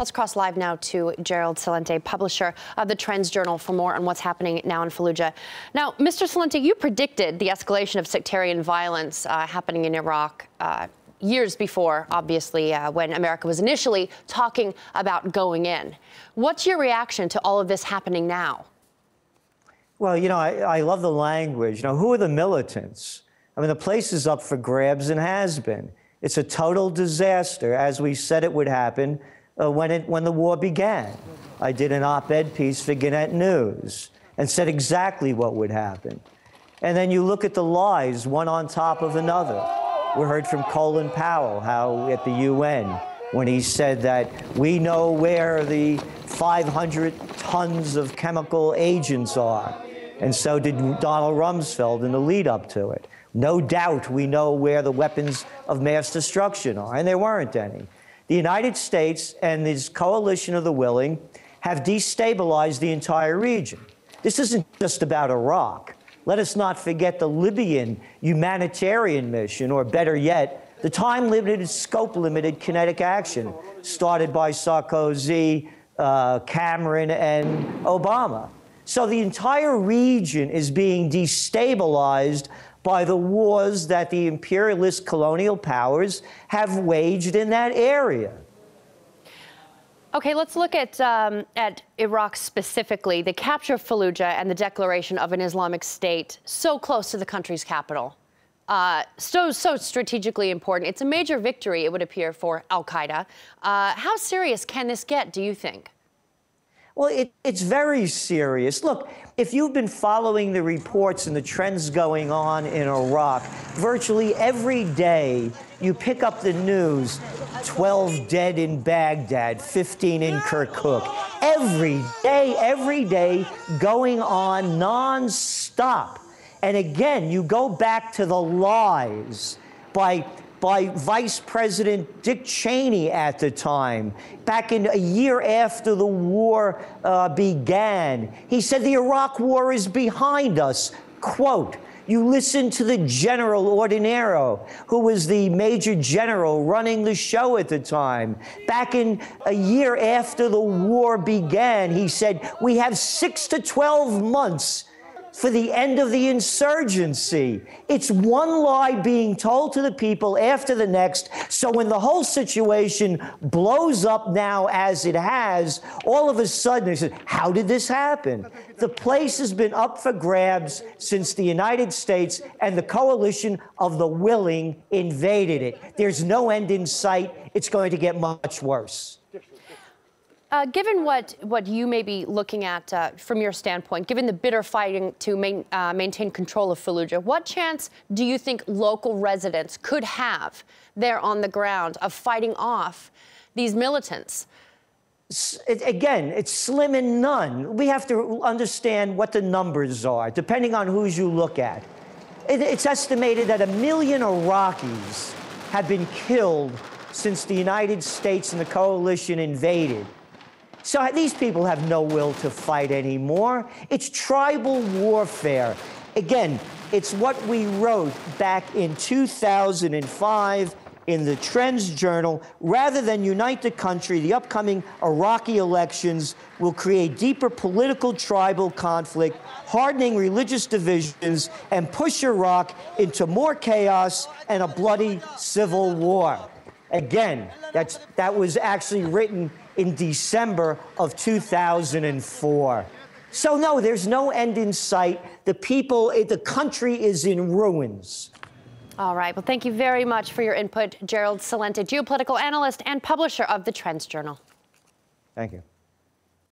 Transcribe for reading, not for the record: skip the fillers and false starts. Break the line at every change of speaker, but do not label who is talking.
Let's cross live now to Gerald Celente, publisher of the TrendsJournal, for more on what's happening now in Fallujah. Now, Mr. Celente, you predicted the escalation of sectarian violence happening in Iraq years before, obviously, when America was initially talking about going in. What's your reaction to all of this happening now?
Well, you know, I love the language. You know, who are the militants? I mean, the place is up for grabs and has been. It's a total disaster, as we said it would happen when the war began. I did an op-ed piece for Gannett News and said exactly what would happen. And then you look at the lies, one on top of another. We heard from Colin Powell, how at the UN, when he said that we know where the 500 tons of chemical agents are. And so did Donald Rumsfeld in the lead up to it. No doubt we know where the weapons of mass destruction are, and there weren't any. The United States and this coalition of the willing have destabilized the entire region. This isn't just about Iraq. Let us not forget the Libyan humanitarian mission, or better yet, the time-limited, scope-limited kinetic action started by Sarkozy, Cameron, and Obama. So the entire region is being destabilized by the wars that the imperialist colonial powers have waged in that area.
Okay, let's look at Iraq specifically. The capture of Fallujah and the declaration of an Islamic State so close to the country's capital. So strategically important. It's a major victory, it would appear, for Al-Qaeda. How serious can this get, do you think?
Well, it's very serious. Look, if you've been following the reports and the trends going on in Iraq, virtually every day you pick up the news, 12 dead in Baghdad, 15 in Kirkuk. Every day going on non-stop. And again, you go back to the lies by Vice President Dick Cheney at the time, back in a year after the war began. He said the Iraq war is behind us. Quote, you listen to the General Ordinero, who was the major general running the show at the time. Back in a year after the war began, he said, we have 6 to 12 months for the end of the insurgency. It's one lie being told to the people after the next. So when the whole situation blows up now as it has, all of a sudden they said, how did this happen? The place has been up for grabs since the United States and the coalition of the willing invaded it. There's no end in sight. It's going to get much worse.
Given what you may be looking at from your standpoint, given the bitter fighting to maintain control of Fallujah, what chance do you think local residents could have there on the ground of fighting off these militants?
Again, it's slim and none. We have to understand what the numbers are, depending on who you look at. It's estimated that 1 million Iraqis have been killed since the United States and the coalition invaded. So these people have no will to fight anymore. It's tribal warfare. Again, it's what we wrote back in 2005 in the TrendsJournal. Rather than unite the country, the upcoming Iraqi elections will create deeper political tribal conflict, hardening religious divisions, and push Iraq into more chaos and a bloody civil war. Again, that was actually written in December of 2004. So no, there's no end in sight. The country is in ruins.
All right, well, thank you very much for your input, Gerald Celente, geopolitical analyst and publisher of the TrendsJournal.
Thank you.